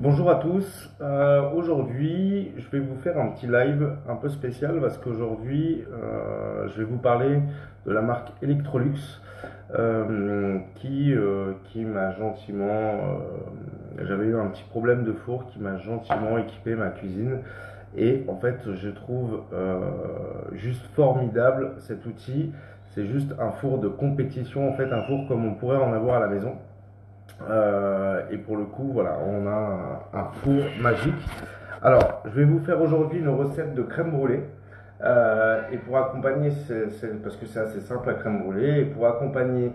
Bonjour à tous. Aujourd'hui, je vais vous faire un petit live un peu spécial parce qu'aujourd'hui, je vais vous parler de la marque Electrolux qui m'a gentiment. J'avais eu un petit problème de four qui m'a gentiment équipé ma cuisine. Et en fait, je trouve juste formidable cet outil. C'est juste un four de compétition, en fait, un four comme on pourrait en avoir à la maison. Et pour le coup, voilà, on a un four magique. Alors, je vais vous faire aujourd'hui une recette de crème brûlée. Et pour accompagner, parce que c'est assez simple la crème brûlée, et pour accompagner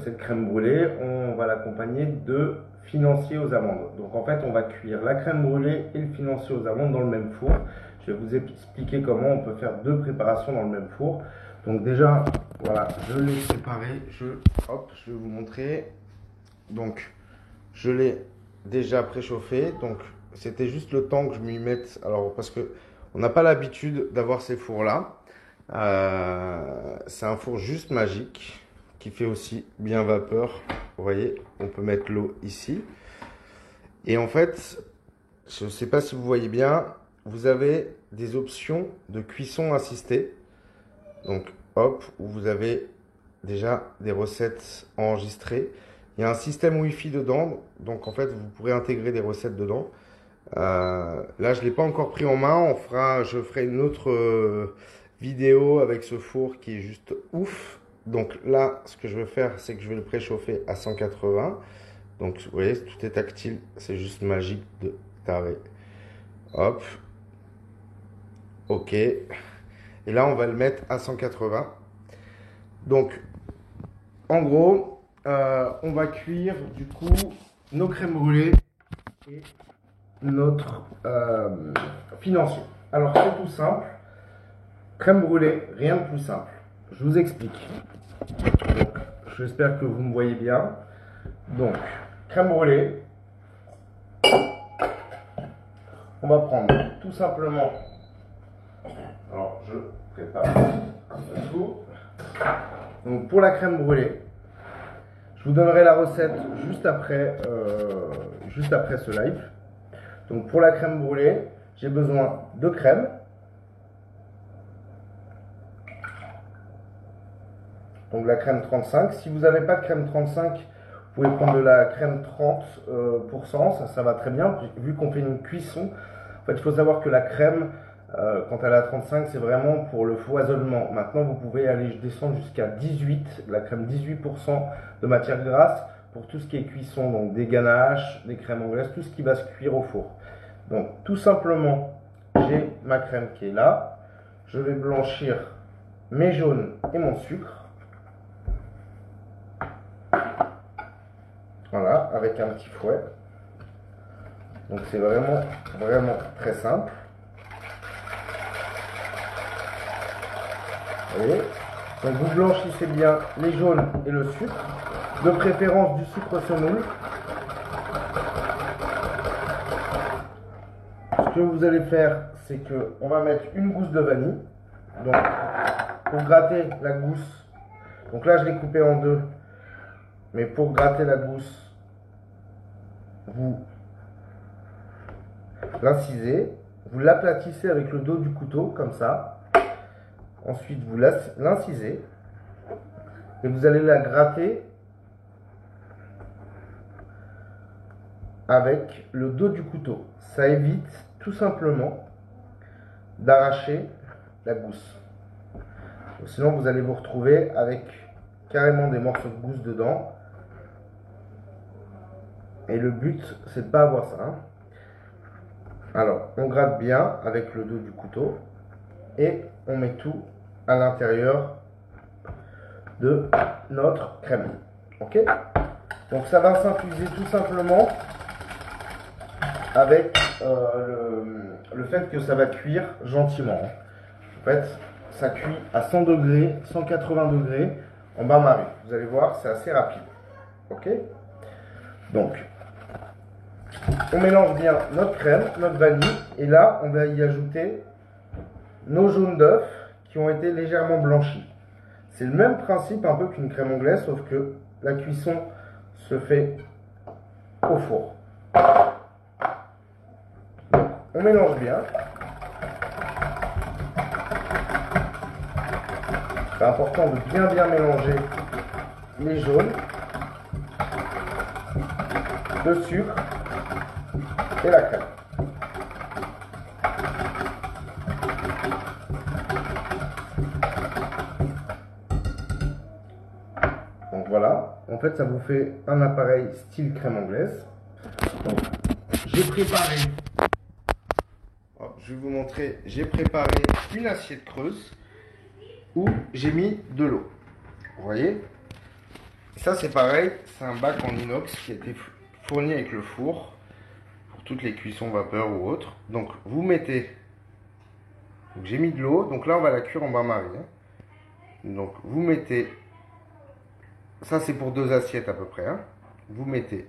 cette crème brûlée, on va l'accompagner de financier aux amandes. Donc en fait, on va cuire la crème brûlée et le financier aux amandes dans le même four. Je vais vous expliquer comment on peut faire deux préparations dans le même four. Donc déjà, voilà, je l'ai séparé. Je vais vous montrer. Donc, je l'ai déjà préchauffé. Donc, c'était juste le temps que je m'y mette. Alors, parce que on n'a pas l'habitude d'avoir ces fours-là. C'est un four juste magique qui fait aussi bien vapeur. Vous voyez, on peut mettre l'eau ici. Et en fait, je ne sais pas si vous voyez bien, vous avez des options de cuisson assistée. Donc, hop, où vous avez déjà des recettes enregistrées. Il y a un système Wi-Fi dedans, donc en fait vous pourrez intégrer des recettes dedans. Là je ne l'ai pas encore pris en main, je ferai une autre vidéo avec ce four qui est juste ouf. Donc là ce que je vais faire c'est que je vais le préchauffer à 180. Donc vous voyez tout est tactile, c'est juste magique de taré. Hop, ok. Et là on va le mettre à 180. Donc en gros, on va cuire du coup nos crèmes brûlées et notre financier. Alors c'est tout simple. Crème brûlée, rien de plus simple. Je vous explique. J'espère que vous me voyez bien. Donc, crème brûlée. On va prendre tout simplement. Alors je prépare tout. Donc pour la crème brûlée. Je vous donnerai la recette juste après ce live. Donc pour la crème brûlée, j'ai besoin de crème. Donc la crème 35. Si vous n'avez pas de crème 35, vous pouvez prendre de la crème 30%. Ça va très bien, vu qu'on fait une cuisson. En fait, il faut savoir que la crème, quand elle est à 35, c'est vraiment pour le foisonnement. Maintenant, vous pouvez aller descendre jusqu'à 18, la crème 18% de matière grasse pour tout ce qui est cuisson, donc des ganaches, des crèmes anglaises, tout ce qui va se cuire au four. Donc, tout simplement, j'ai ma crème qui est là. Je vais blanchir mes jaunes et mon sucre. Voilà, avec un petit fouet. Donc, c'est vraiment très simple. Vous voyez? Donc vous blanchissez bien les jaunes et le sucre, de préférence du sucre semoule. Ce que vous allez faire, c'est que on va mettre une gousse de vanille. Donc pour gratter la gousse, donc là je l'ai coupée en deux, mais pour gratter la gousse, vous l'incisez, vous l'aplatissez avec le dos du couteau comme ça. Ensuite, vous l'incisez et vous allez la gratter avec le dos du couteau. Ça évite tout simplement d'arracher la gousse. Sinon, vous allez vous retrouver avec carrément des morceaux de gousse dedans. Et le but, c'est de ne pas avoir ça. Alors, on gratte bien avec le dos du couteau et on met tout à l'intérieur de notre crème. Ok? Donc ça va s'infuser tout simplement avec le fait que ça va cuire gentiment. En fait, ça cuit à 100 degrés, 180 degrés en bain-marie. Vous allez voir, c'est assez rapide. Ok? Donc, on mélange bien notre crème, notre vanille, et là, on va y ajouter nos jaunes d'œufs qui ont été légèrement blanchis. C'est le même principe un peu qu'une crème anglaise, sauf que la cuisson se fait au four. on mélange bien. C'est important de bien mélanger les jaunes, le sucre et la crème. Donc voilà, en fait ça vous fait un appareil style crème anglaise. Donc, j'ai préparé, je vais vous montrer, j'ai préparé une assiette creuse où j'ai mis de l'eau. Vous voyez? Ça c'est pareil, c'est un bac en inox qui a été fourni avec le four pour toutes les cuissons vapeur ou autres. Donc vous mettez, j'ai mis de l'eau, donc là on va la cuire en bain-marie. Donc vous mettez, ça c'est pour 2 assiettes à peu près. Vous mettez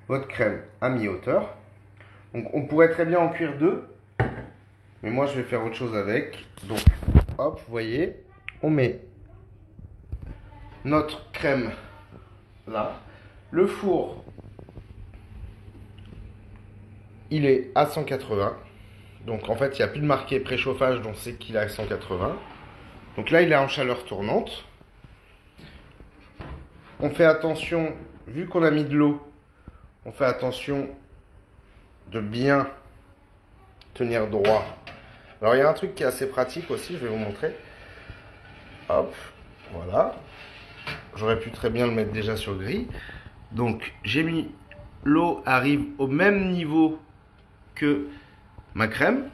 votre crème à mi-hauteur. Donc on pourrait très bien en cuire 2, mais moi je vais faire autre chose avec. Donc hop, vous voyez, on met notre crème là. Le four, il est à 180. Donc en fait, il n'y a plus de marqué préchauffage, donc c'est qu'il est à 180. Donc là, il est en chaleur tournante. On fait attention, vu qu'on a mis de l'eau, on fait attention de bien tenir droit. Alors il y a un truc qui est assez pratique aussi, je vais vous montrer. Hop, voilà. J'aurais pu très bien le mettre déjà sur le grille. Donc j'ai mis, l'eau arrive au même niveau que ma crème.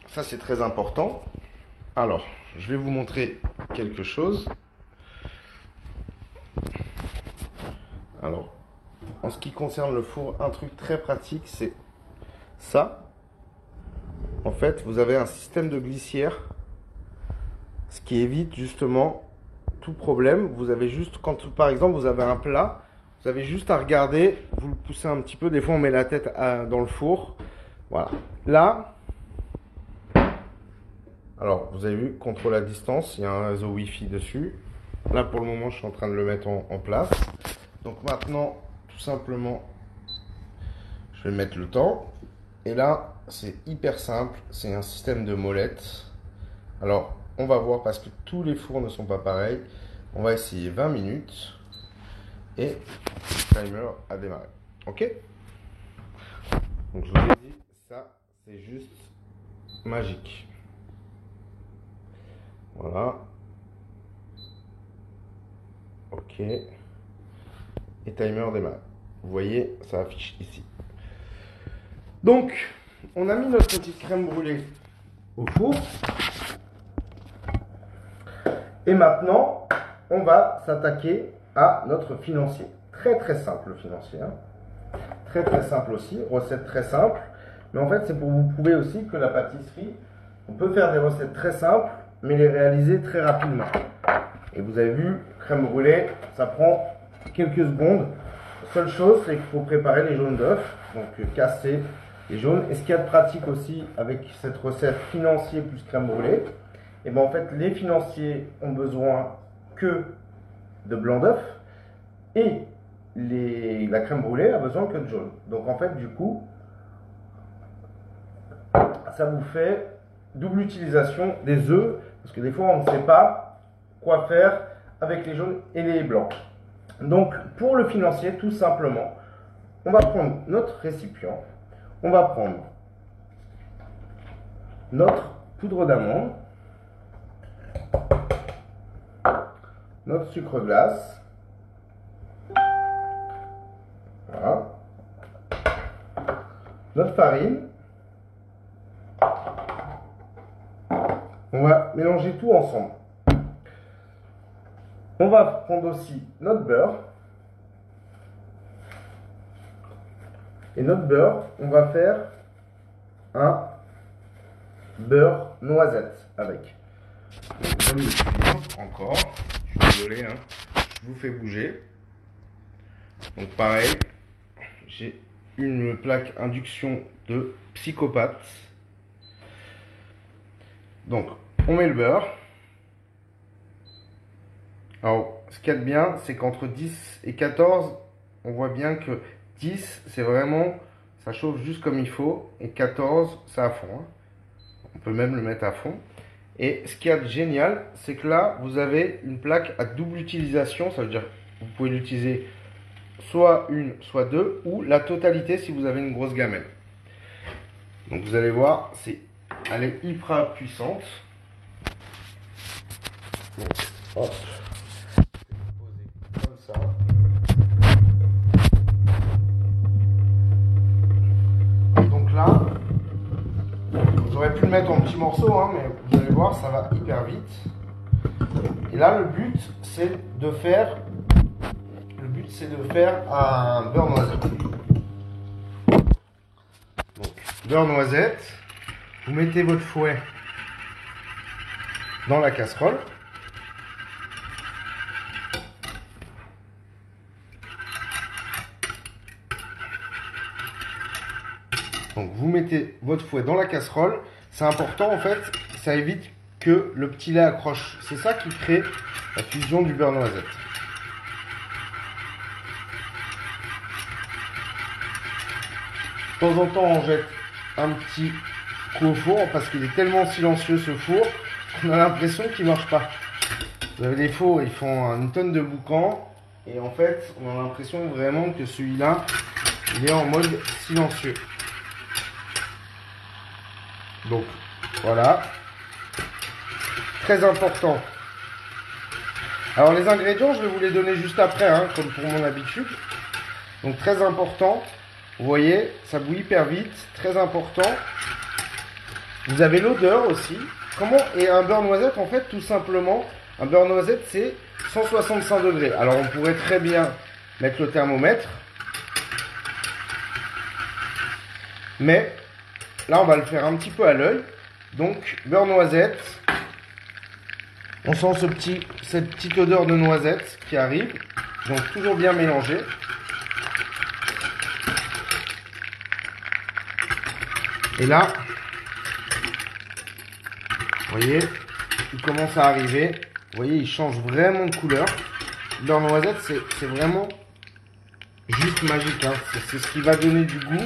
Ça c'est très important. Alors, je vais vous montrer quelque chose. Alors, en ce qui concerne le four, un truc très pratique, c'est ça. En fait, vous avez un système de glissière, ce qui évite justement tout problème. Vous avez juste, quand par exemple vous avez un plat, vous avez juste à regarder, vous le poussez un petit peu. Des fois, on met la tête dans le four. Voilà. Là, alors vous avez vu, contrôle à distance, il y a un réseau Wi-Fi dessus. Là, pour le moment, je suis en train de le mettre en place. Donc maintenant, tout simplement, je vais mettre le temps. Et là, c'est hyper simple. C'est un système de molette. Alors, on va voir parce que tous les fours ne sont pas pareils. On va essayer 20 minutes. Et le timer a démarré. Ok? Donc, je vous ai dit, ça, c'est juste magique. Voilà. Ok. Et timer démarre. Vous voyez, ça affiche ici. Donc, on a mis notre petite crème brûlée au four. Et maintenant, on va s'attaquer à notre financier. Très très simple le financier. Très très simple aussi, recette très simple. Mais en fait, c'est pour vous prouver aussi que la pâtisserie, on peut faire des recettes très simples, mais les réaliser très rapidement. Et vous avez vu, crème brûlée, ça prend quelques secondes. La seule chose, c'est qu'il faut préparer les jaunes d'œufs, donc casser les jaunes. Et ce qu'il y a de pratique aussi avec cette recette financier plus crème brûlée, et bien en fait, les financiers ont besoin que de blanc d'œuf et la crème brûlée a besoin que de jaune. Donc en fait, du coup, ça vous fait double utilisation des œufs, parce que des fois, on ne sait pas quoi faire avec les jaunes et les blancs. Donc, pour le financier, tout simplement, on va prendre notre récipient, on va prendre notre poudre d'amande, notre sucre glace, voilà, notre farine. On va mélanger tout ensemble. On va prendre aussi notre beurre. Et notre beurre, on va faire un beurre noisette avec. Donc, encore, je suis désolé, je vous fais bouger. Donc pareil, j'ai une plaque induction de psychopathe. Donc, on met le beurre. Alors, ce qu'il y a de bien, c'est qu'entre 10 et 14, on voit bien que 10, c'est vraiment, ça chauffe juste comme il faut. Et 14, c'est à fond, hein. On peut même le mettre à fond. Et ce qu'il y a de génial, c'est que là, vous avez une plaque à double utilisation. Ça veut dire que vous pouvez l'utiliser soit une, soit deux, ou la totalité si vous avez une grosse gamelle. Donc vous allez voir, elle est hyper puissante. Donc, hop. Comme ça. Donc là, j'aurais pu le mettre en petits morceaux, hein, mais vous allez voir, ça va hyper vite. Et là, le but, c'est de faire un beurre noisette. Donc, beurre noisette, vous mettez votre fouet dans la casserole. Donc vous mettez votre fouet dans la casserole. C'est important en fait, ça évite que le petit lait accroche. C'est ça qui crée la fusion du beurre noisette. De temps en temps, on jette un petit coup au four parce qu'il est tellement silencieux ce four qu'on a l'impression qu'il ne marche pas. Vous avez des fours, ils font une tonne de boucan et en fait, on a l'impression vraiment que celui-là, il est en mode silencieux. Donc, voilà. Très important. Alors, les ingrédients, je vais vous les donner juste après, hein, comme pour mon habitude. Donc, très important. Vous voyez, ça bouille hyper vite. Très important. Vous avez l'odeur aussi. Et un beurre noisette, en fait, tout simplement, un beurre noisette, c'est 165 degrés. Alors, on pourrait très bien mettre le thermomètre. Mais là, on va le faire un petit peu à l'œil. Donc, beurre noisette. On sent cette petite odeur de noisette qui arrive. Donc, toujours bien mélanger. Et là, vous voyez, il commence à arriver. Vous voyez, il change vraiment de couleur. Le beurre noisette, c'est vraiment juste magique, hein. C'est ce qui va donner du goût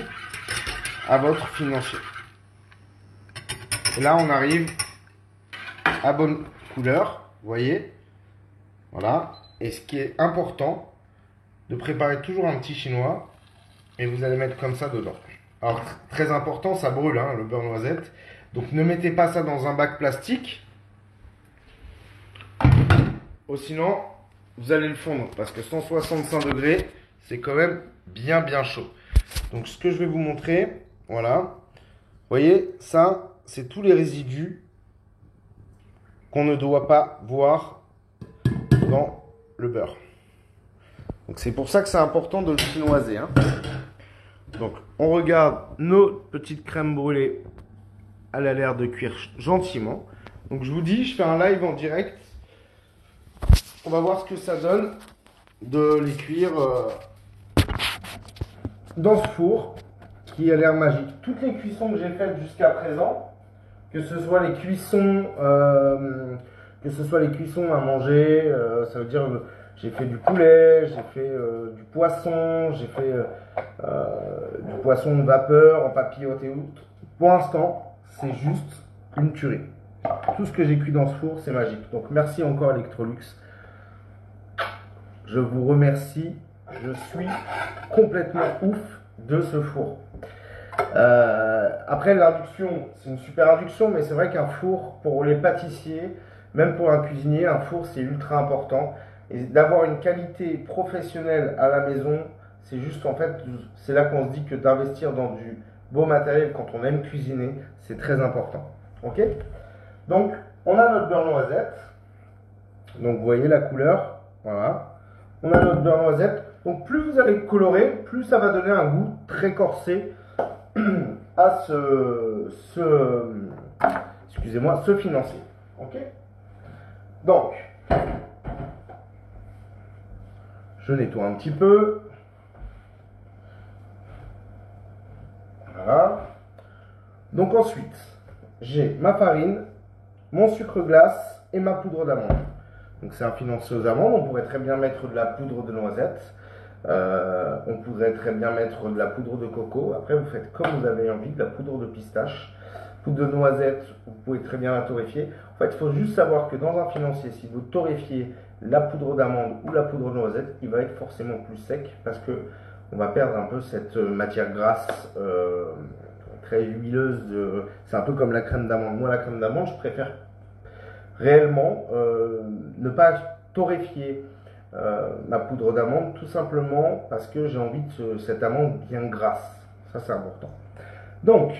à votre financier. Et là, on arrive à bonne couleur, vous voyez. Voilà. Et ce qui est important, de préparer toujours un petit chinois. Et vous allez mettre comme ça dedans. Alors, très important, ça brûle, hein, le beurre noisette. Donc, ne mettez pas ça dans un bac plastique. Ou sinon, vous allez le fondre. Parce que 165 degrés, c'est quand même bien chaud. Donc, ce que je vais vous montrer, voilà. Vous voyez, ça, c'est tous les résidus qu'on ne doit pas voir dans le beurre. Donc, c'est pour ça que c'est important de le chinoiser, hein. Donc, on regarde nos petites crèmes brûlées. Elle a l'air de cuire gentiment. Donc, je vous dis, je fais un live en direct. On va voir ce que ça donne de les cuire dans ce four qui a l'air magique. Toutes les cuissons que j'ai faites jusqu'à présent, que ce soit les cuissons à manger, ça veut dire j'ai fait du poulet, j'ai fait du poisson, j'ai fait du poisson de vapeur en papillote et autres. Pour l'instant, c'est juste une tuerie. Tout ce que j'ai cuit dans ce four, c'est magique. Donc merci encore Electrolux. Je vous remercie. Je suis complètement ouf de ce four. Après l'induction, c'est une super induction, mais c'est vrai qu'un four pour les pâtissiers, même pour un cuisinier, un four c'est ultra important. Et d'avoir une qualité professionnelle à la maison, c'est juste en fait, c'est là qu'on se dit que d'investir dans du beau matériel quand on aime cuisiner, c'est très important. Ok? Donc, on a notre beurre noisette. Donc, vous voyez la couleur. Voilà. On a notre beurre noisette. Donc, plus vous allez colorer, plus ça va donner un goût très corsé à excusez-moi, ce financier. Ok? Donc, je nettoie un petit peu. Voilà. Donc ensuite, j'ai ma farine, mon sucre glace et ma poudre d'amande. Donc c'est un financier aux amandes. On pourrait très bien mettre de la poudre de noisette. On pourrait très bien mettre de la poudre de coco. Après, vous faites comme vous avez envie, de la poudre de pistache, poudre de noisette, vous pouvez très bien la torréfier. En fait, il faut juste savoir que dans un financier, si vous torréfiez la poudre d'amande ou la poudre de noisette, il va être forcément plus sec parce que on va perdre un peu cette matière grasse très huileuse. C'est un peu comme la crème d'amande. Moi, la crème d'amande, je préfère réellement ne pas torréfier ma poudre d'amande, tout simplement parce que j'ai envie de cette amande bien grasse. Ça, c'est important. Donc,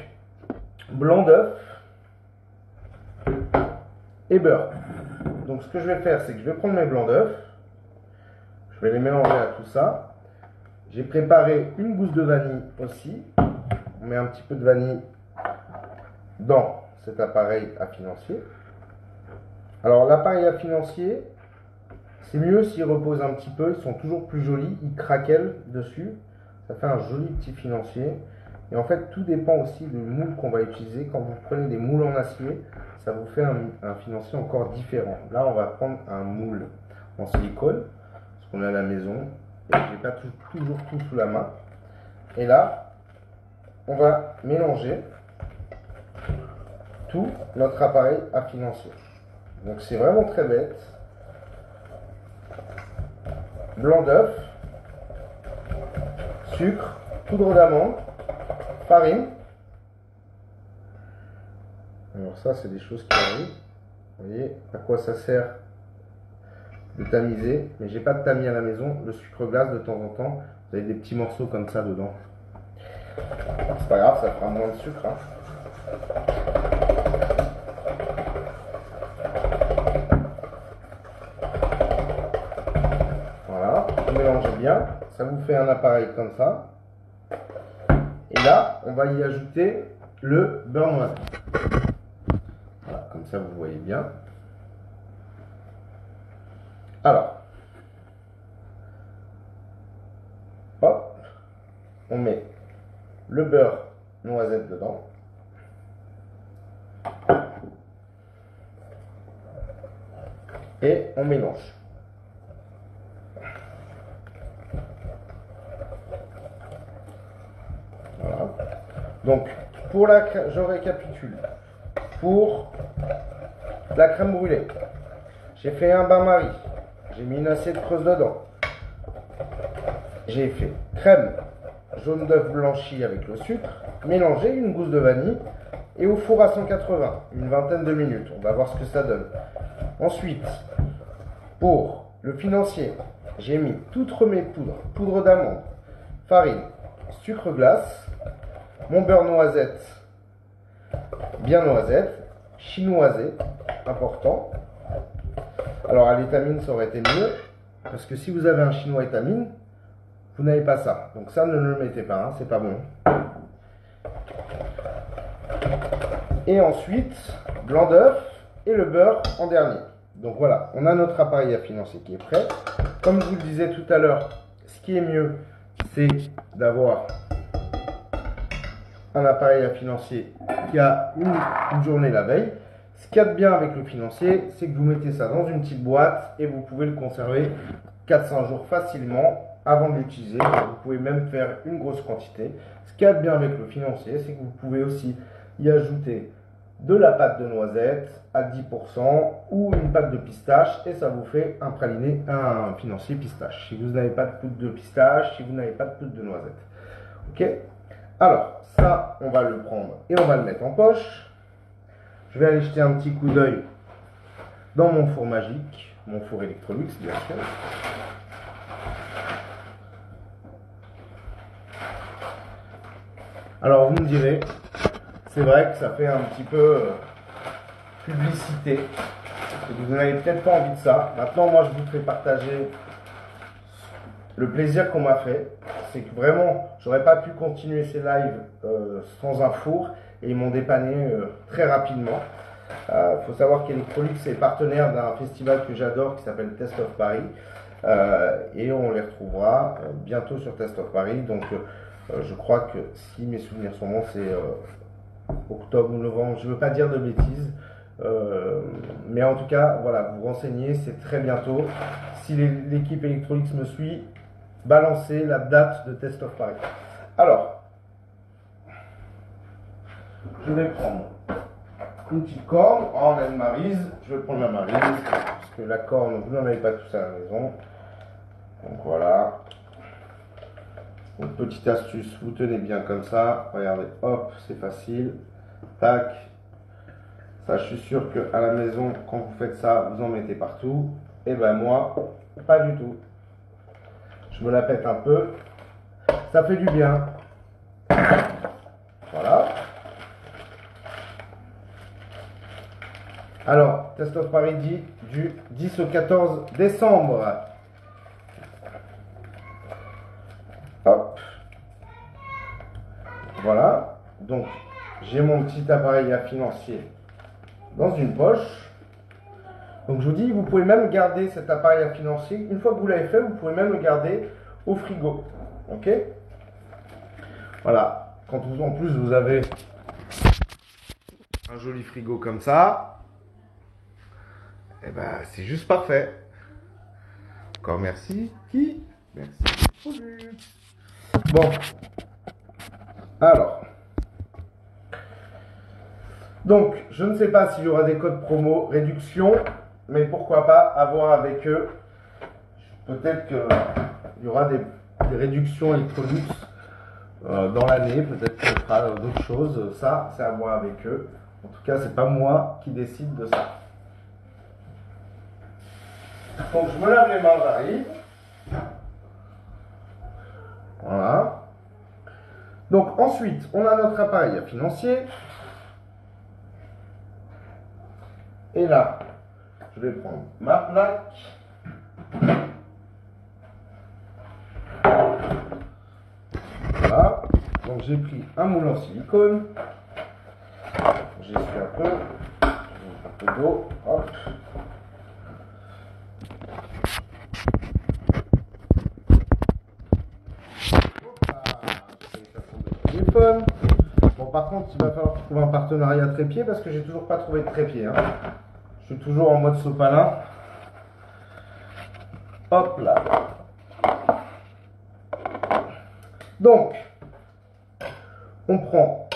blanc d'œuf et beurre. Donc, ce que je vais faire, c'est que je vais prendre mes blancs d'œuf, je vais les mélanger à tout ça. J'ai préparé une gousse de vanille aussi. On met un petit peu de vanille dans cet appareil à financier. Alors, l'appareil à financier, c'est mieux s'il repose un petit peu. Ils sont toujours plus jolis, ils craquellent dessus. Ça fait un joli petit financier. Et en fait, tout dépend aussi du moule qu'on va utiliser. Quand vous prenez des moules en acier, ça vous fait un financier encore différent. Là, on va prendre un moule en silicone, ce qu'on a à la maison. Et je n'ai pas toujours tout sous la main. Et là, on va mélanger tout notre appareil à financier. Donc, c'est vraiment très bête. Blanc d'œuf, sucre, poudre d'amande, farine. Alors ça, c'est des choses qui arrivent. Vous voyez à quoi ça sert de tamiser. Mais j'ai pas de tamis à la maison. Le sucre glace, de temps en temps, vous avez des petits morceaux comme ça dedans. C'est pas grave, ça fera moins de sucre. Hein. Voilà, vous mélangez bien. Ça vous fait un appareil comme ça. Et là, on va y ajouter le beurre noisette. Voilà, comme ça vous voyez bien. Alors, hop, on met le beurre noisette dedans. Et on mélange. Voilà. Donc, pour la crème, je récapitule. Pour la crème brûlée, j'ai fait un bain-marie. J'ai mis une assiette creuse dedans. J'ai fait crème jaune d'œuf blanchi avec le sucre, mélangé, une gousse de vanille et au four à 180, une vingtaine de minutes. On va voir ce que ça donne. Ensuite, pour le financier, j'ai mis toutes mes poudres, poudre d'amande, farine, sucre glace, mon beurre noisette, bien noisette, chinoisé, important. Alors à l'étamine, ça aurait été mieux, parce que si vous avez un chinois étamine, vous n'avez pas ça. Donc ça, ne le mettez pas, hein, c'est pas bon. Et ensuite, blanc d'œuf et le beurre en dernier. Donc voilà, on a notre appareil à financier qui est prêt. Comme je vous le disais tout à l'heure, ce qui est mieux, c'est d'avoir un appareil à financier qui a une journée la veille. Ce qu'il y a de bien avec le financier, c'est que vous mettez ça dans une petite boîte et vous pouvez le conserver 4-5 jours facilement avant de l'utiliser. Vous pouvez même faire une grosse quantité. Ce qu'il y a de bien avec le financier, c'est que vous pouvez aussi y ajouter de la pâte de noisette à 10% ou une pâte de pistache et ça vous fait un praliné, un financier pistache. Si vous n'avez pas de poudre de pistache, si vous n'avez pas de poudre de noisette. Ok? Alors, ça, on va le prendre et on va le mettre en poche. Je vais aller jeter un petit coup d'œil dans mon four magique, mon four Electrolux, bien sûr. Alors, vous me direz, c'est vrai que ça fait un petit peu publicité. Et vous n'avez peut-être pas envie de ça. Maintenant, moi, je vous fais partager le plaisir qu'on m'a fait. C'est que vraiment, j'aurais pas pu continuer ces lives sans un four. Et ils m'ont dépanné très rapidement. Faut savoir qu'Electrolux est partenaire d'un festival que j'adore qui s'appelle Test of Paris. Et on les retrouvera bientôt sur Test of Paris. Donc, je crois que si mes souvenirs sont bons, c'est octobre ou novembre. Je ne veux pas dire de bêtises. Mais en tout cas, voilà, vous renseignez, c'est très bientôt. Si l'équipe Electrolux me suit, balancer la date de Test of Paris. Alors, je vais prendre une petite corne. Oh, on a une maryse. Je vais prendre la maryse parce que la corne, vous n'en avez pas tous à la maison. Donc voilà. Une petite astuce, vous tenez bien comme ça. Regardez, hop, c'est facile. Tac. Ça, je suis sûr qu'à la maison, quand vous faites ça, vous en mettez partout. Et ben moi, pas du tout. Je me la pète un peu. Ça fait du bien. Voilà. Alors, Test of Paris dit du 10 au 14 décembre. Hop. Voilà. Donc, j'ai mon petit appareil à financier dans une poche. Donc, je vous dis, vous pouvez même garder cet appareil à financier. Une fois que vous l'avez fait, vous pouvez même le garder au frigo. Ok? Voilà. Quand vous, en plus, vous avez un joli frigo comme ça, eh ben, c'est juste parfait. Encore merci. Qui? Merci. Bon. Alors. Donc, je ne sais pas s'il y aura des codes promo, réduction, mais pourquoi pas avoir avec eux. Peut-être qu'il y aura des réductions Electrolux dans l'année. Peut-être qu'on fera d'autres choses. Ça, c'est à voir avec eux. En tout cas, c'est pas moi qui décide de ça. Donc, je me lave les mains, j'arrive. Voilà. Donc, ensuite, on a notre appareil financier. Et là, je vais prendre ma plaque. Voilà. Donc, j'ai pris un moule en silicone. J'essuie un peu. Un peu d'eau. Hop. Téléphone. Bon, par contre, il va falloir trouver un partenariat trépied parce que j'ai toujours pas trouvé de trépied. Hein. Je suis toujours en mode sopalin. Hop là. Donc, on prend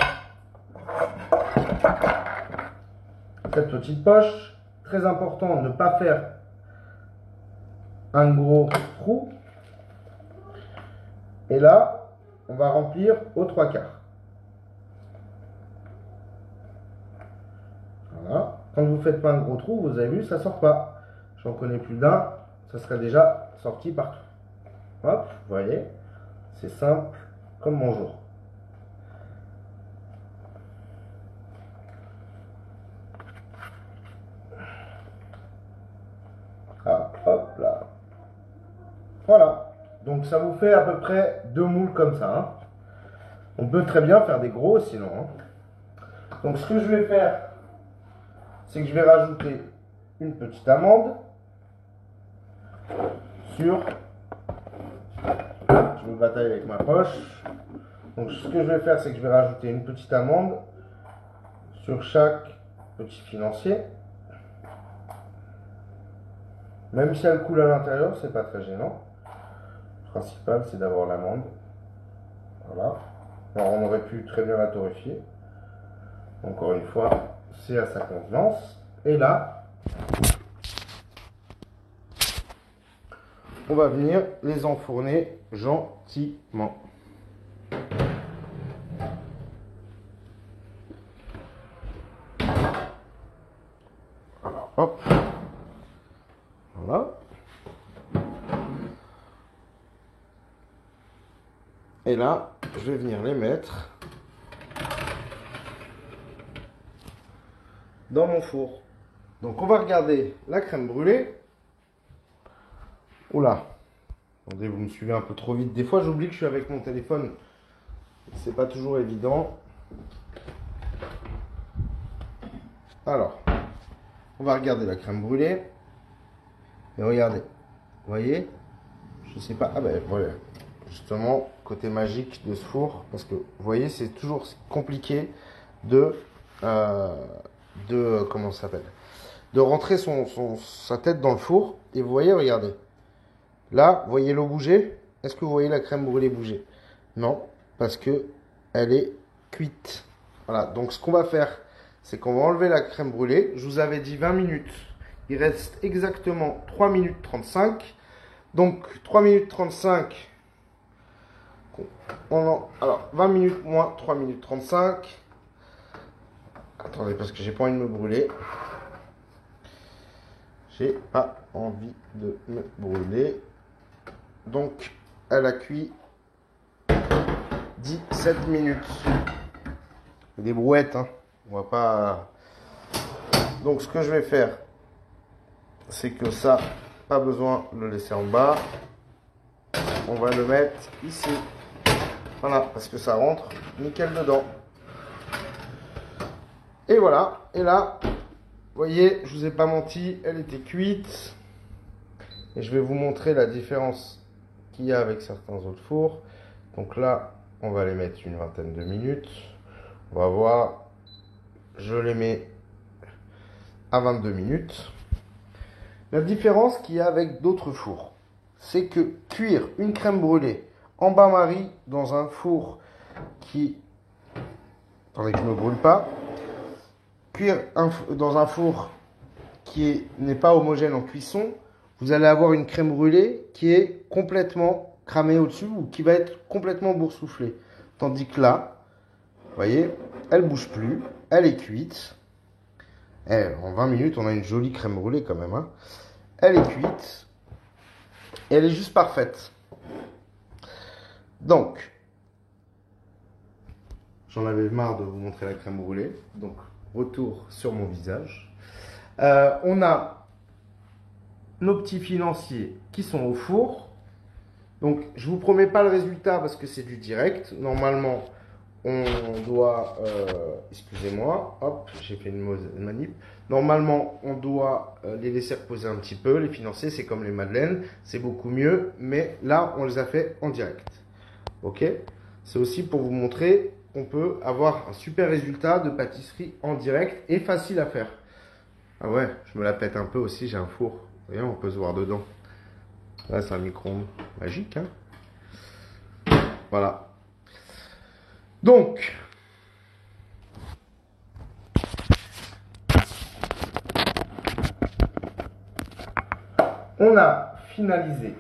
cette petite poche. Très important, ne pas faire un gros trou. Et là, on va remplir aux 3/4. Voilà. Quand vous ne faites pas un gros trou, vous avez vu, ça ne sort pas. J'en connais plus d'un, ça serait déjà sorti partout. Hop, vous voyez, c'est simple comme bonjour. Ah, hop là. Voilà. Donc ça vous fait à peu près 2 moules comme ça. Hein. On peut très bien faire des gros sinon. Hein. Donc ce que je vais faire, c'est que je vais rajouter une petite amande sur... Je me bataille avec ma poche. Donc ce que je vais faire, c'est que je vais rajouter une petite amande sur chaque petit financier. Même si elle coule à l'intérieur, c'est pas très gênant. Le principal, c'est d'avoir l'amande. Voilà. Alors on aurait pu très bien la torréfier. Encore une fois, c'est à sa convenance. Et là, on va venir les enfourner gentiment. Alors, hop. Voilà. Et là, je vais venir les mettre dans mon four. Donc on va regarder la crème brûlée. Oula. Attendez, vous me suivez un peu trop vite. Des fois, j'oublie que je suis avec mon téléphone. C'est pas toujours évident. Alors, on va regarder la crème brûlée. Et regardez. Vous voyez? Je sais pas. Ah ben voilà. Justement, côté magique de ce four. Parce que vous voyez, c'est toujours compliqué de comment ça s'appelle, de rentrer sa tête dans le four. Et vous voyez, regardez. Là, vous voyez l'eau bouger? est-ce que vous voyez la crème brûlée bouger? Non, parce que elle est cuite. Voilà, donc ce qu'on va faire, c'est qu'on va enlever la crème brûlée. Je vous avais dit 20 minutes. Il reste exactement 3 minutes 35. Donc 3 minutes 35. Alors 20 minutes moins 3 minutes 35. Attendez, parce que j'ai pas envie de me brûler. J'ai pas envie de me brûler. Donc, elle a cuit 17 minutes. Des brouettes, hein. On va pas. Donc, ce que je vais faire, c'est que ça, pas besoin de le laisser en bas. On va le mettre ici. Voilà, parce que ça rentre nickel dedans. Et voilà. Et là, vous voyez, je vous ai pas menti, elle était cuite. Et je vais vous montrer la différence qu'il y a avec certains autres fours. Donc là, on va les mettre une vingtaine de minutes. On va voir. Je les mets à 22 minutes. La différence qu'il y a avec d'autres fours, c'est que cuire une crème brûlée en bain-marie dans un four qui... Attendez que je ne me brûle pas. Cuire dans un four qui n'est pas homogène en cuisson, vous allez avoir une crème brûlée qui est complètement cramée au-dessus ou qui va être complètement boursouflée. Tandis que là, vous voyez, elle ne bouge plus, elle est cuite. En 20 minutes, on a une jolie crème brûlée quand même. Hein. Elle est cuite. Et elle est juste parfaite. Donc, j'en avais marre de vous montrer la crème brûlée. Donc, retour sur mon visage. On a nos petits financiers qui sont au four. Donc, je vous promets pas le résultat parce que c'est du direct. Normalement, on doit... excusez-moi, hop, j'ai fait une mauvaise manip. Normalement, on doit les laisser reposer un petit peu. Les financiers, c'est comme les madeleines. C'est beaucoup mieux. Mais là, on les a fait en direct. Ok? C'est aussi pour vous montrer qu'on peut avoir un super résultat de pâtisserie en direct et facile à faire. Ah ouais, je me la pète un peu aussi, j'ai un four. Vous voyez, on peut se voir dedans. Là, c'est un micro-ondes magique. Hein, voilà. Donc, on a finalisé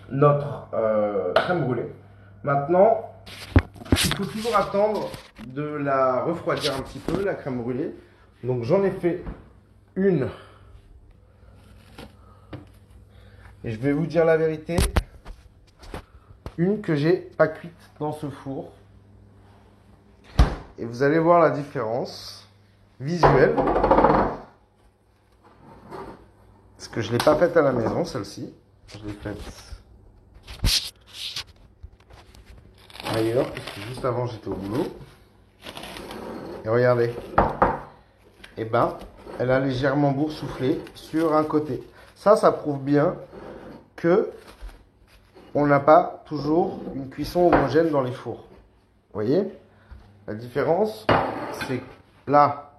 notre crème brûlée. Maintenant, il faut toujours attendre de la refroidir un petit peu, la crème brûlée. Donc, j'en ai fait une. Et je vais vous dire la vérité. Une que j'ai pas cuite dans ce four. Et vous allez voir la différence visuelle. Parce que je ne l'ai pas faite à la maison, celle-ci. Je l'ai faite ailleurs, parce que juste avant j'étais au boulot. Et regardez. Et ben, elle a légèrement boursouflé sur un côté. Ça prouve bien que on n'a pas toujours une cuisson homogène dans les fours. Vous voyez? La différence, c'est là,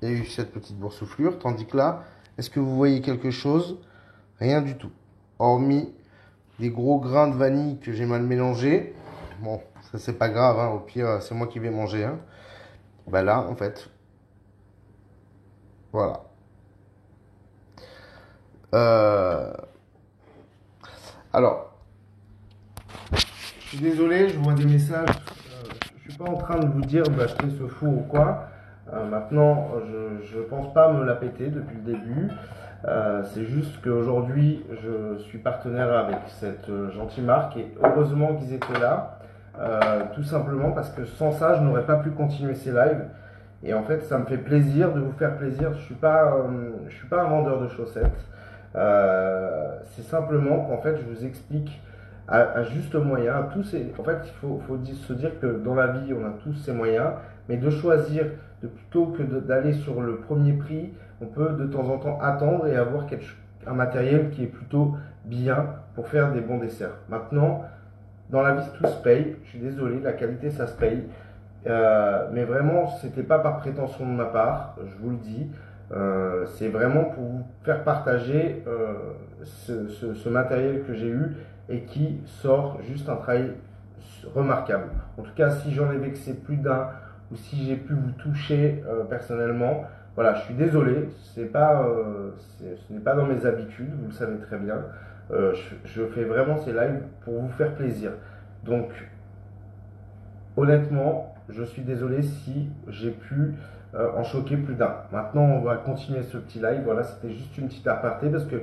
il y a eu cette petite boursouflure, tandis que là, est-ce que vous voyez quelque chose? Rien du tout. Hormis des gros grains de vanille que j'ai mal mélangés. Bon, ça c'est pas grave, hein. Au pire, c'est moi qui vais manger. Hein. Ben là, en fait, voilà. Alors, je suis désolé, je vois des messages. Je suis pas en train de vous dire d'acheter ce four ou quoi. Maintenant, je pense pas me la péter depuis le début. C'est juste qu'aujourd'hui, je suis partenaire avec cette gentille marque et heureusement qu'ils étaient là. Tout simplement parce que sans ça, je n'aurais pas pu continuer ces lives. Et en fait, ça me fait plaisir de vous faire plaisir. Je suis pas un vendeur de chaussettes. C'est simplement qu'en fait, je vous explique à juste moyen. En fait, il faut se dire que dans la vie, on a tous ces moyens, mais de choisir, plutôt que d'aller sur le premier prix, on peut de temps en temps attendre et avoir un matériel qui est plutôt bien pour faire des bons desserts. Maintenant, dans la vie, tout se paye. Je suis désolé, la qualité, ça se paye. Mais vraiment, c'était pas par prétention de ma part, je vous le dis. C'est vraiment pour vous faire partager ce matériel que j'ai eu et qui sort juste un travail remarquable. En tout cas, si j'en ai vexé plus d'un ou si j'ai pu vous toucher personnellement, voilà, je suis désolé, ce n'est pas dans mes habitudes, vous le savez très bien. Je fais vraiment ces lives pour vous faire plaisir. Donc, honnêtement, je suis désolé si j'ai pu en choquer plus d'un. Maintenant, on va continuer ce petit live. Voilà, c'était juste une petite aparté parce que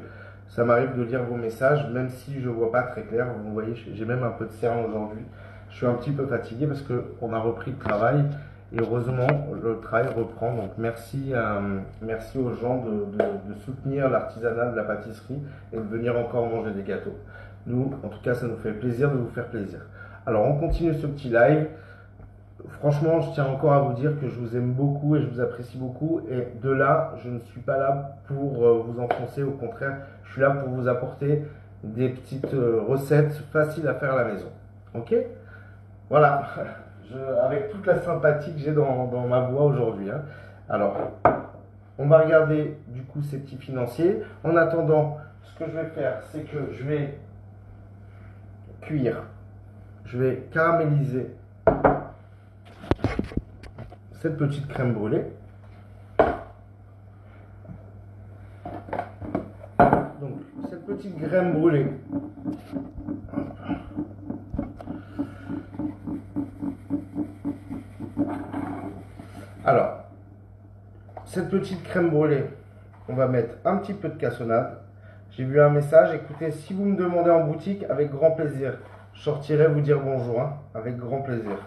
ça m'arrive de lire vos messages, même si je ne vois pas très clair. Vous voyez, j'ai même un peu de cerne aujourd'hui. Je suis un petit peu fatigué parce qu'on a repris le travail et heureusement, le travail reprend. Donc, merci aux gens de soutenir l'artisanat de la pâtisserie et de venir encore manger des gâteaux. Nous, en tout cas, ça nous fait plaisir de vous faire plaisir. Alors, on continue ce petit live. Franchement, je tiens encore à vous dire que je vous aime beaucoup et je vous apprécie beaucoup. Et de là, je ne suis pas là pour vous enfoncer. Au contraire, je suis là pour vous apporter des petites recettes faciles à faire à la maison. Ok? Voilà. Avec toute la sympathie que j'ai dans ma voix aujourd'hui. Hein. Alors, on va regarder du coup ces petits financiers. En attendant, ce que je vais faire, c'est que je vais cuire. Je vais caraméliser cette petite crème brûlée. Donc, cette petite crème brûlée. Alors, cette petite crème brûlée, on va mettre un petit peu de cassonade. J'ai vu un message, écoutez, si vous me demandez en boutique, avec grand plaisir. Je sortirai vous dire bonjour, hein, avec grand plaisir.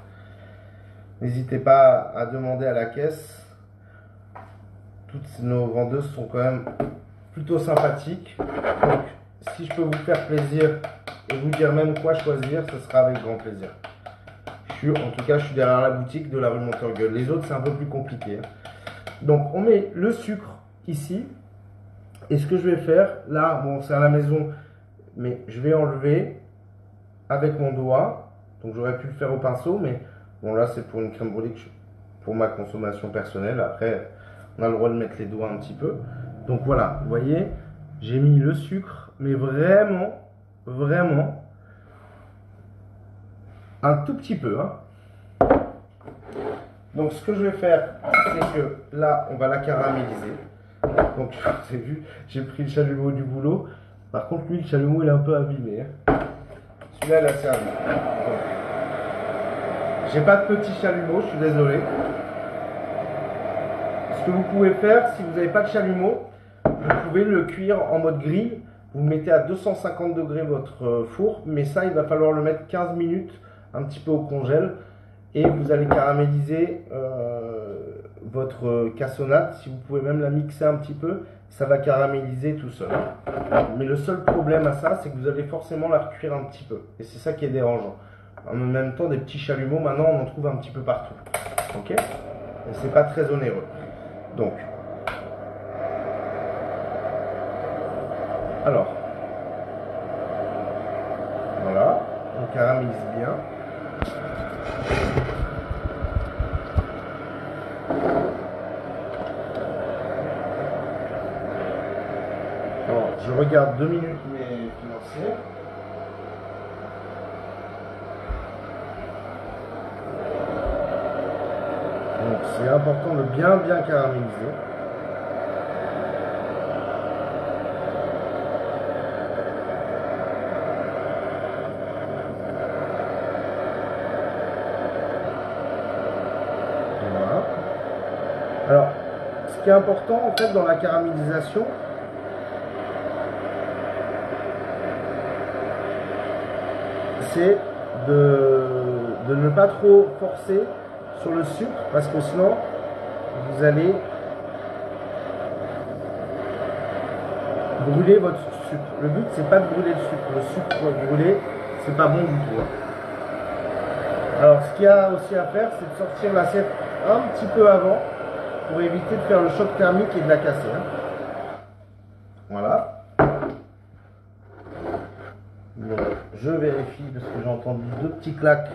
N'hésitez pas à demander à la caisse. Toutes nos vendeuses sont quand même plutôt sympathiques. Donc, si je peux vous faire plaisir et vous dire même quoi choisir, ce sera avec grand plaisir. En tout cas, je suis derrière la boutique de la rue Montorgueil. Les autres, c'est un peu plus compliqué. Donc, on met le sucre ici. Et ce que je vais faire, là, bon, c'est à la maison, mais je vais enlever avec mon doigt. Donc, j'aurais pu le faire au pinceau, mais bon, là, c'est pour une crème brûlée pour ma consommation personnelle. Après, on a le droit de mettre les doigts un petit peu. Donc, voilà, vous voyez, j'ai mis le sucre, mais vraiment, vraiment, un tout petit peu. Hein. Donc, ce que je vais faire, c'est que là, on va la caraméliser. Donc, vous avez vu, j'ai pris le chalumeau du boulot. Par contre, lui, le chalumeau, il est un peu abîmé. Hein. Celui-là, il a servi. J'ai pas de petit chalumeau, je suis désolé. Ce que vous pouvez faire, si vous n'avez pas de chalumeau, vous pouvez le cuire en mode grille. Vous mettez à 250 degrés votre four, mais ça, il va falloir le mettre 15 minutes, un petit peu au congèle. Et vous allez caraméliser votre cassonade. Si vous pouvez même la mixer un petit peu, ça va caraméliser tout seul. Mais le seul problème à ça, c'est que vous allez forcément la recuire un petit peu. Et c'est ça qui est dérangeant. En même temps, des petits chalumeaux, maintenant, on en trouve un petit peu partout. Ok? Et c'est pas très onéreux. Donc, alors, voilà, on caramélise bien. Alors, je regarde 2 minutes mes financiers. Donc, c'est important de bien caraméliser. Voilà. Alors, ce qui est important en fait dans la caramélisation, c'est de ne pas trop forcer sur le sucre parce que sinon vous allez brûler votre sucre. Le but c'est pas de brûler le sucre. Le sucre brûlé c'est pas bon du tout. Alors ce qu'il y a aussi à faire c'est de sortir l'assiette un petit peu avant pour éviter de faire le choc thermique et de la casser. Voilà. Bon, je vérifie parce que j'ai entendu 2 petits claques.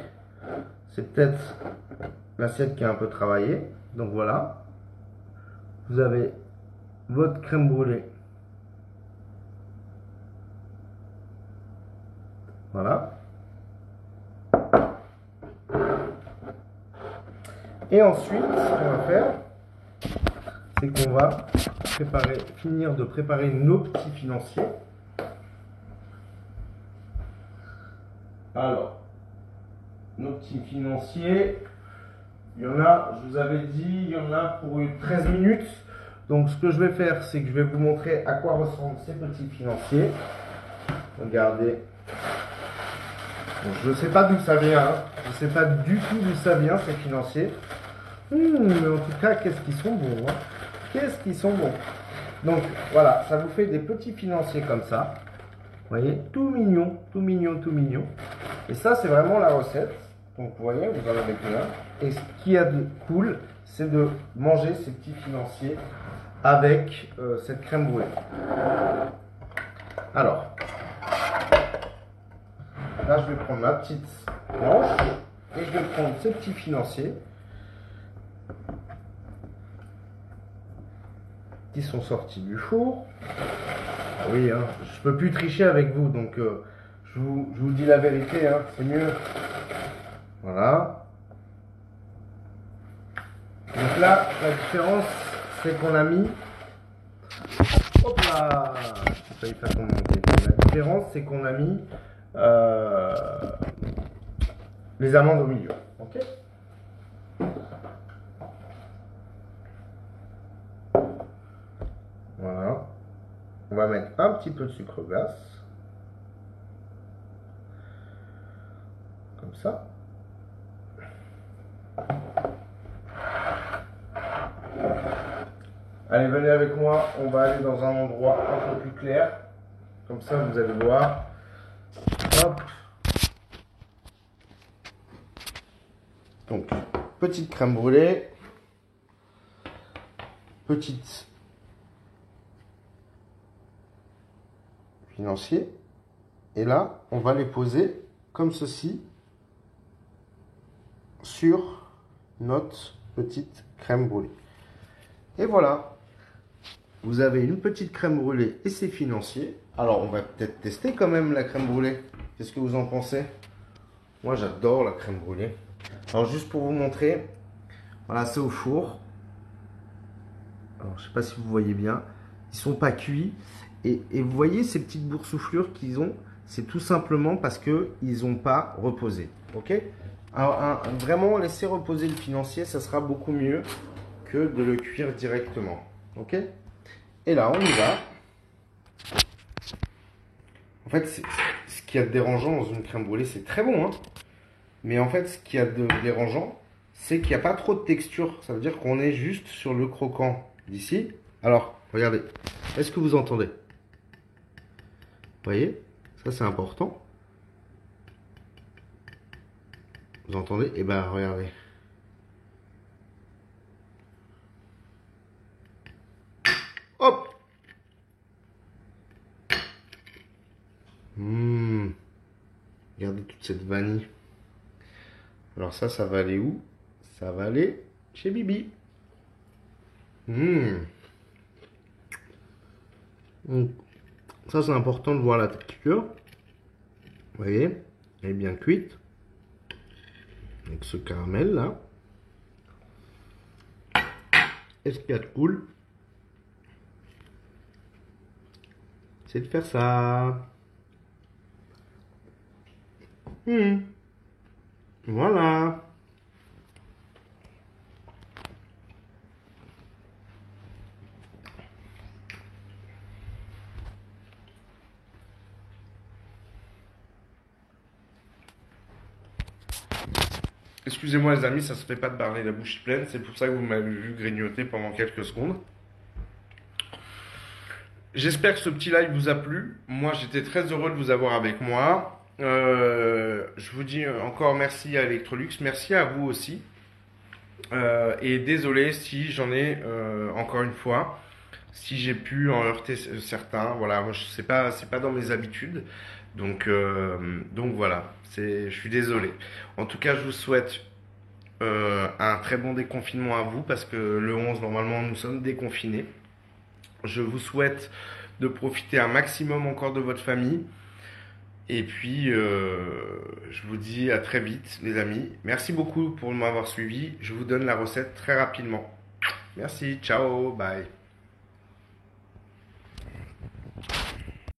C'est peut-être l'assiette qui est un peu travaillée. Donc voilà. Vous avez votre crème brûlée. Voilà. Et ensuite, ce qu'on va faire, c'est qu'on va finir de préparer nos petits financiers. Alors, nos petits financiers, il y en a, je vous avais dit, il y en a pour 13 minutes. Donc ce que je vais faire, c'est que je vais vous montrer à quoi ressemblent ces petits financiers. Regardez. Bon, je ne sais pas d'où ça vient, hein. Je ne sais pas du tout d'où ça vient, ces financiers. Mais en tout cas, qu'est-ce qu'ils sont bons, hein. Qu'est-ce qu'ils sont bons. Donc voilà, ça vous fait des petits financiers comme ça. Vous voyez, tout mignon, tout mignon, tout mignon. Et ça, c'est vraiment la recette. Donc vous voyez, vous en avez plein. Et ce qui est de cool, c'est de manger ces petits financiers avec cette crème brûlée. Alors, là, je vais prendre ma petite planche et je vais prendre ces petits financiers qui sont sortis du four. Ah oui, hein, je peux plus tricher avec vous, donc je vous dis la vérité, hein, c'est mieux. Voilà. Donc là, la différence, c'est qu'on a mis... Hop là, j'ai failli faire tomber mon téléphone. La différence, c'est qu'on a mis les amandes au milieu. Ok. Voilà. On va mettre un petit peu de sucre glace. Comme ça. Allez, venez avec moi, on va aller dans un endroit un peu plus clair. Comme ça, vous allez voir. Hop. Donc, petite crème brûlée. Petite financier. Et là, on va les poser comme ceci sur notre petite crème brûlée. Et voilà. Vous avez une petite crème brûlée et ses financiers. Alors, on va peut-être tester quand même la crème brûlée. Qu'est-ce que vous en pensez? Moi, j'adore la crème brûlée. Alors, juste pour vous montrer, voilà, c'est au four. Alors, je ne sais pas si vous voyez bien. Ils ne sont pas cuits. Et vous voyez ces petites boursouflures qu'ils ont, c'est tout simplement parce qu'ils n'ont pas reposé. Ok? Alors, vraiment, laisser reposer le financier, ça sera beaucoup mieux que de le cuire directement. Ok? Et là, on y va. En fait, ce qu'il y a de dérangeant dans une crème brûlée, c'est très bon, hein. Mais en fait, ce qu'il y a de dérangeant, c'est qu'il n'y a pas trop de texture. Ça veut dire qu'on est juste sur le croquant d'ici. Alors, regardez. Est-ce que vous entendez? Vous voyez? Ça, c'est important. Vous entendez? Eh ben, regardez. Hop! Regardez toute cette vanille. Alors ça va aller où? Ça va aller chez Bibi. Ça, c'est important de voir la texture. Vous voyez? Elle est bien cuite. Avec ce caramel là. Et ce qu'il y a de cool, c'est de faire ça. Voilà. Excusez-moi les amis, ça se fait pas de parler la bouche pleine, c'est pour ça que vous m'avez vu grignoter pendant quelques secondes. J'espère que ce petit live vous a plu. Moi, j'étais très heureux de vous avoir avec moi. Je vous dis encore merci à Electrolux, merci à vous aussi. Et désolé si j'en ai encore une fois, si j'ai pu en heurter certains. Voilà, moi c'est pas dans mes habitudes. Donc voilà, je suis désolé. En tout cas, je vous souhaite un très bon déconfinement à vous parce que le 11 normalement nous sommes déconfinés. Je vous souhaite de profiter un maximum encore de votre famille. Et puis, je vous dis à très vite, les amis. Merci beaucoup pour m'avoir suivi. Je vous donne la recette très rapidement. Merci, ciao, bye.